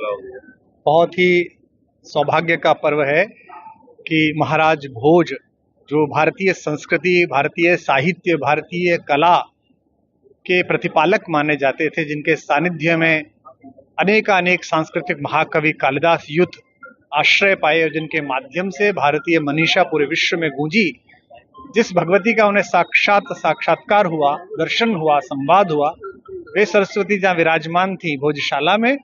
लगा हुआ? बहुत ही सौभाग्य का पर्व है कि महाराज भोज, जो भारतीय संस्कृति, भारतीय साहित्य, भारतीय कला के प्रतिपालक माने जाते थे, जिनके सानिध्य में अनेक सांस्कृतिक महाकवि कालिदास युत आश्रय पाए और जिनके माध्यम से भारतीय मनीषा पूरे विश्व में गूंजी, जिस भगवती का उन्हें साक्षात्कार हुआ, दर्शन हुआ, संवाद हुआ, वे सरस्वती जहाँ विराजमान थी भोजशाला में,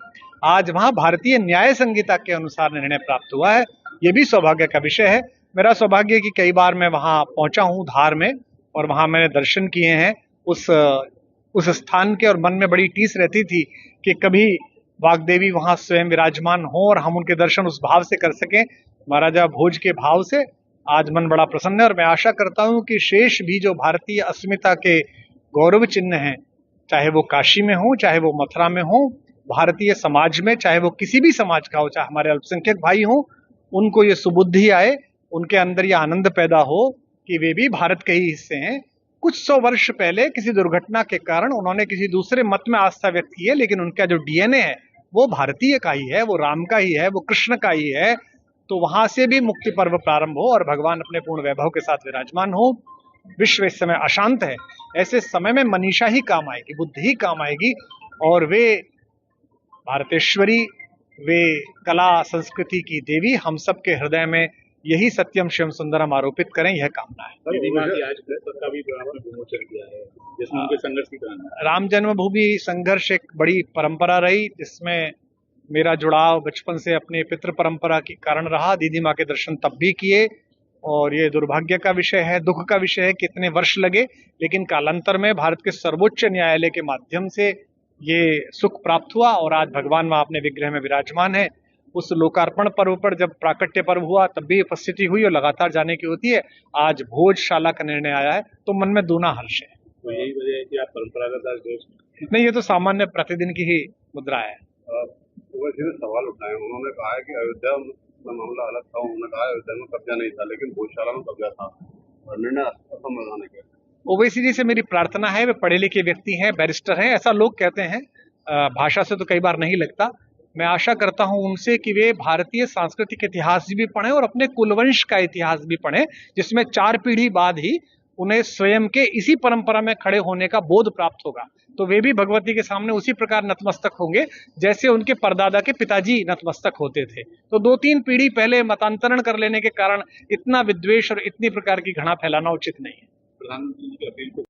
आज वहाँ भारतीय न्याय संहिता के अनुसार निर्णय प्राप्त हुआ है। ये भी सौभाग्य का विषय है। मेरा सौभाग्य है कि कई बार मैं वहाँ पहुंचा हूँ धार में, और वहाँ मैंने दर्शन किए हैं उस स्थान के, और मन में बड़ी टीस रहती थी कि कभी वाग्देवी वहाँ स्वयं विराजमान हो और हम उनके दर्शन उस भाव से कर सकें, महाराजा भोज के भाव से। आज मन बड़ा प्रसन्न है और मैं आशा करता हूं कि शेष भी जो भारतीय अस्मिता के गौरव चिन्ह हैं, चाहे वो काशी में हो, चाहे वो मथुरा में हो, भारतीय समाज में, चाहे वो किसी भी समाज का हो, चाहे हमारे अल्पसंख्यक भाई हो, उनको ये सुबुद्धि आए, उनके अंदर ये आनंद पैदा हो कि वे भी भारत के ही हिस्से हैं। कुछ 100 वर्ष पहले किसी दुर्घटना के कारण उन्होंने किसी दूसरे मत में आस्था व्यक्त की है, लेकिन उनका जो डीएनए है वो भारतीय का ही है, वो राम का ही है, वो कृष्ण का ही है। तो वहां से भी मुक्ति पर्व प्रारंभ हो और भगवान अपने पूर्ण वैभव के साथ विराजमान हो। विश्व इस समय अशांत है, ऐसे समय में मनीषा ही काम आएगी, बुद्धि ही काम आएगी, और वे भारतेश्वरी, वे कला संस्कृति की देवी हम सबके हृदय में यही सत्यम शिवम सुंदरम आरोपित करें, यह कामना है। राम जन्मभूमि संघर्ष एक बड़ी परंपरा रही, जिसमें मेरा जुड़ाव बचपन से अपने पितृ परंपरा के कारण रहा। दीदी माँ के दर्शन तब भी किए, और ये दुर्भाग्य का विषय है, दुख का विषय है, कितने वर्ष लगे, लेकिन कालांतर में भारत के सर्वोच्च न्यायालय के माध्यम से ये सुख प्राप्त हुआ और आज भगवान वहां अपने विग्रह में विराजमान है। उस लोकार्पण पर्व पर जब प्राकट्य पर्व हुआ तब भी उपस्थिति हुई और लगातार जाने की होती है। आज भोजशाला का निर्णय आया है तो मन में दूना हर्ष है। तो यही वजह है कि आप परंपरागत नहीं, ये तो सामान्य प्रतिदिन की ही मुद्रा है। सवाल उठाए, उन्होंने कहा है कि अयोध्या में मामला अलग था, उन्होंने कहा अयोध्या में कब्जा नहीं था, लेकिन भोजशाला में कब्जा था और निर्णय असंवैधानिक है। ओवैसी जी से मेरी प्रार्थना है, वे पढ़े लिखे व्यक्ति हैं, बैरिस्टर हैं, ऐसा लोग कहते हैं, भाषा से तो कई बार नहीं लगता। मैं आशा करता हूं उनसे कि वे भारतीय सांस्कृतिक इतिहास भी पढ़ें और अपने कुलवंश का इतिहास भी पढ़ें, जिसमें 4 पीढ़ी बाद ही उन्हें स्वयं के इसी परंपरा में खड़े होने का बोध प्राप्त होगा। तो वे भी भगवती के सामने उसी प्रकार नतमस्तक होंगे जैसे उनके परदादा के पिताजी नतमस्तक होते थे। तो 2-3 पीढ़ी पहले मतांतरण कर लेने के कारण इतना विद्वेष और इतनी प्रकार की घृणा फैलाना उचित नहीं है। प्रधानमंत्री जी की अपील को